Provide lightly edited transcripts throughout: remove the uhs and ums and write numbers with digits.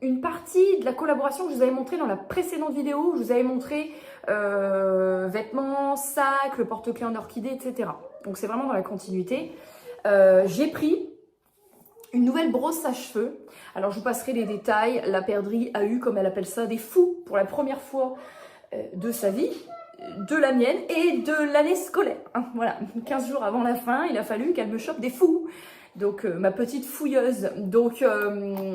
Une partie de la collaboration que je vous avais montré dans la précédente vidéo, je vous avais montré vêtements, sacs, le porte-clés en orchidée, etc. Donc c'est vraiment dans la continuité. J'ai pris une nouvelle brosse à cheveux. Alors je vous passerai les détails. La perdrix a eu, comme elle appelle ça, des fous pour la première fois de sa vie, de la mienne et de l'année scolaire. Voilà, 15 jours avant la fin, il a fallu qu'elle me chope des fous. Donc ma petite fouilleuse. Donc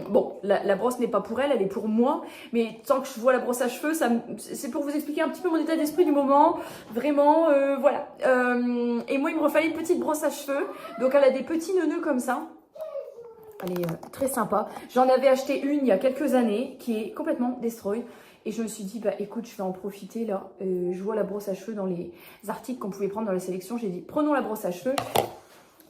bon, la brosse n'est pas pour elle, elle est pour moi. Mais tant que je vois la brosse à cheveux, c'est pour vous expliquer un petit peu mon état d'esprit du moment. Vraiment, voilà. Et moi, il me refallait une petite brosse à cheveux. Donc elle a des petits nœuds comme ça. Elle est très sympa. J'en avais acheté une il y a quelques années qui est complètement destroy. Et je me suis dit, bah écoute, je vais en profiter là. Je vois la brosse à cheveux dans les articles qu'on pouvait prendre dans la sélection. J'ai dit, prenons la brosse à cheveux.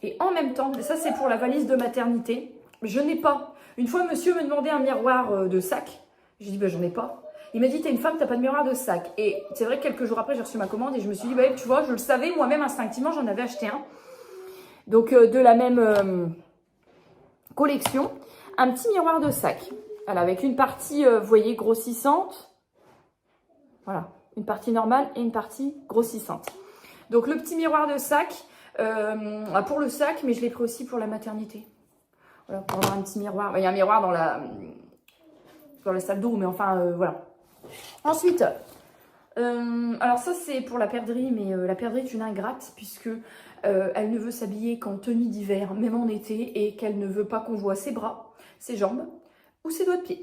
Et en même temps, ça c'est pour la valise de maternité, je n'ai pas. Une fois, monsieur me demandait un miroir de sac. J'ai dit, bah j'en ai pas. Il m'a dit, t'es une femme, t'as pas de miroir de sac. Et c'est vrai que quelques jours après, j'ai reçu ma commande et je me suis dit, bah tu vois, je le savais, moi-même instinctivement, j'en avais acheté un. Donc de la même collection, un petit miroir de sac. Voilà, avec une partie, vous voyez, grossissante. Voilà, une partie normale et une partie grossissante. Donc le petit miroir de sac, pour le sac, mais je l'ai pris aussi pour la maternité. Voilà, pour avoir un petit miroir. Il y a un miroir dans la salle d'eau, mais enfin, voilà. Ensuite, alors ça c'est pour la perdrix, mais la perdrix est une ingrate, puisque elle ne veut s'habiller qu'en tenue d'hiver, même en été, et qu'elle ne veut pas qu'on voit ses bras, ses jambes ou ses doigts de pied.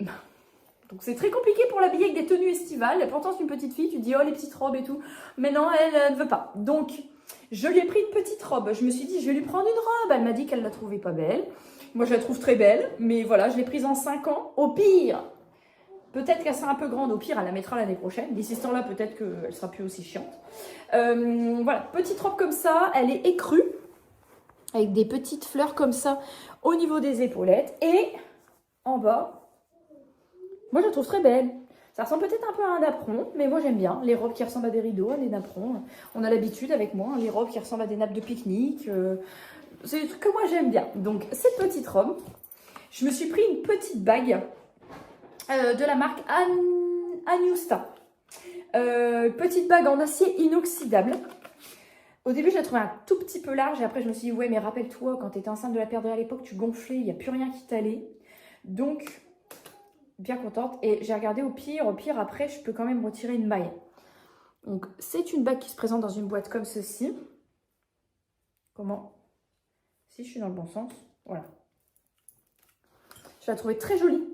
Donc c'est très compliqué pour l'habiller avec des tenues estivales. Et pourtant c'est une petite fille, tu te dis oh les petites robes et tout. Mais non, elle ne veut pas. Donc je lui ai pris une petite robe. Je me suis dit je vais lui prendre une robe. Elle m'a dit qu'elle la trouvait pas belle. Moi je la trouve très belle. Mais voilà, je l'ai prise en 5 ans. Au pire, peut-être qu'elle sera un peu grande. Au pire, elle la mettra l'année prochaine. D'ici ce temps-là, peut-être qu'elle sera plus aussi chiante. Voilà, petite robe comme ça. Elle est écrue. Avec des petites fleurs comme ça au niveau des épaulettes. Et en bas... Moi, je la trouve très belle. Ça ressemble peut-être un peu à un napperon, mais moi, j'aime bien. Les robes qui ressemblent à des rideaux, à des napperons. On a l'habitude avec moi, les robes qui ressemblent à des nappes de pique-nique. C'est des trucs que moi, j'aime bien. Donc, cette petite robe, je me suis pris une petite bague de la marque Agnousta. Petite bague en acier inoxydable. Au début, je la trouvais un tout petit peu large. Et après, je me suis dit, ouais, mais rappelle-toi, quand tu étais enceinte de la perdrix à l'époque, tu gonflais, il n'y a plus rien qui t'allait. Donc... bien contente. Et j'ai regardé au pire après, je peux quand même retirer une maille. Donc, c'est une bague qui se présente dans une boîte comme ceci. Comment? Si je suis dans le bon sens. Voilà. Je la trouvais très jolie.